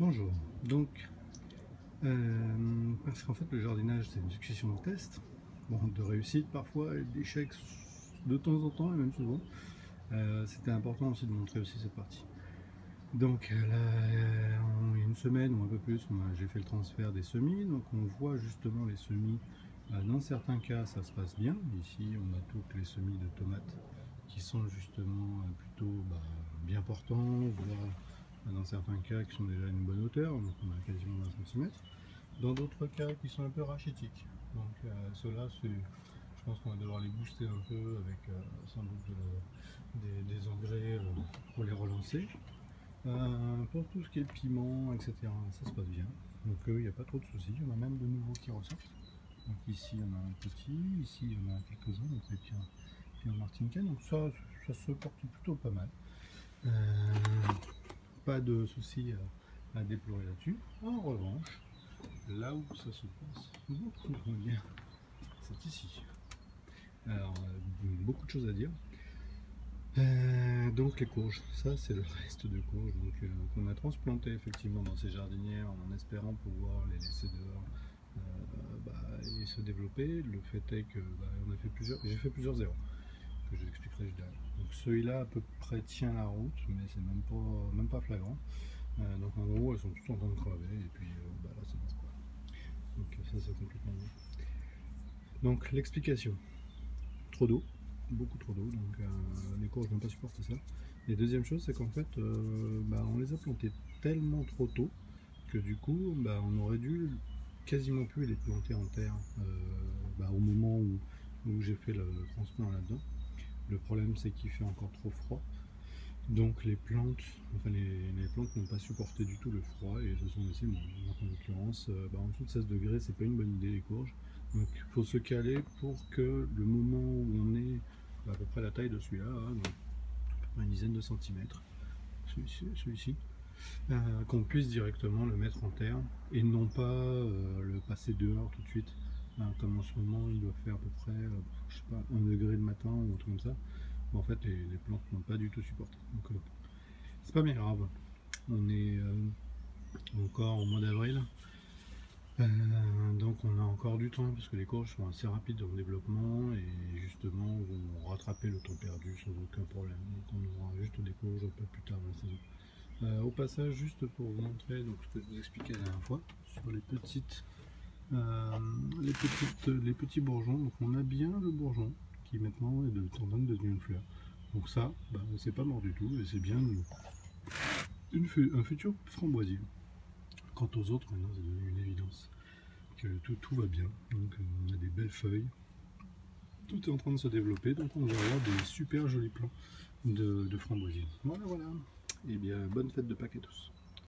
Bonjour. Donc, parce qu'en fait le jardinage c'est une succession de tests, bon, de réussites parfois et d'échecs de temps en temps et même souvent. C'était important aussi de montrer aussi cette partie. Donc là, en une semaine ou un peu plus, j'ai fait le transfert des semis, donc on voit justement les semis. Dans certains cas ça se passe bien. Ici on a toutes les semis de tomates qui sont justement plutôt bien portants, voire dans certains cas qui sont déjà à une bonne hauteur, donc on a quasiment 20 cm. Dans d'autres cas qui sont un peu rachitiques. Donc ceux-là, je pense qu'on va devoir les booster un peu avec sans doute des engrais pour les relancer. Pour tout ce qui est piment, etc., ça se passe bien. Donc il n'y a pas trop de soucis. Il y en a même de nouveaux qui ressortent. Donc ici on a un petit, ici on a quelques-uns, donc les Pierre Martinquet. Donc ça se porte plutôt pas mal. Pas de soucis à déplorer là-dessus. En revanche, là où ça se passe beaucoup moins bien, c'est ici. Alors, beaucoup de choses à dire. Donc les courges, ça c'est le reste de courges qu'on a transplanté effectivement dans ces jardinières en espérant pouvoir les laisser dehors et se développer. Le fait est que j'ai fait plusieurs erreurs que je expliquerai juste derrière. Donc celui-là à peu près tient la route, mais c'est même pas flagrant. Donc en gros elles sont toutes en train de crever et puis là c'est bon quoi. Donc ça c'est complètement bon. Donc l'explication, trop d'eau, beaucoup trop d'eau, donc les courges n'ont pas supporté ça. Et deuxième chose c'est qu'en fait on les a plantés tellement trop tôt que du coup on aurait dû quasiment plus les planter en terre au moment où j'ai fait le transplant là-dedans. Le problème c'est qu'il fait encore trop froid. Donc les plantes n'ont pas supporté du tout le froid et se sont laissées mourir. Donc en l'occurrence, en dessous de 16 degrés, c'est pas une bonne idée les courges. Donc il faut se caler pour que le moment où on est à peu près la taille de celui-là, donc à peu près une dizaine de centimètres, celui-ci, qu'on puisse directement le mettre en terre et non pas le passer dehors tout de suite. Comme en ce moment, il doit faire à peu près, je sais pas, 1 degré le matin ou un truc comme ça. En fait les plantes n'ont pas du tout supporté, donc c'est pas bien grave. On est encore au mois d'avril, donc on a encore du temps parce que les courges sont assez rapides en développement et justement vont rattraper le temps perdu sans aucun problème. Donc on aura juste des courges un peu plus tard dans la saison. Au passage, juste pour vous montrer donc, ce que je vous expliquais la dernière fois sur les petits bourgeons. Donc on a bien le bourgeon qui maintenant est en train de devenir une fleur. Donc ça, c'est pas mort du tout et c'est bien un futur framboisier. Quant aux autres, maintenant c'est devenu une évidence que tout va bien. Donc on a des belles feuilles, tout est en train de se développer, donc on va avoir des super jolis plants de framboisier. Voilà. Et bien bonne fête de Pâques à tous.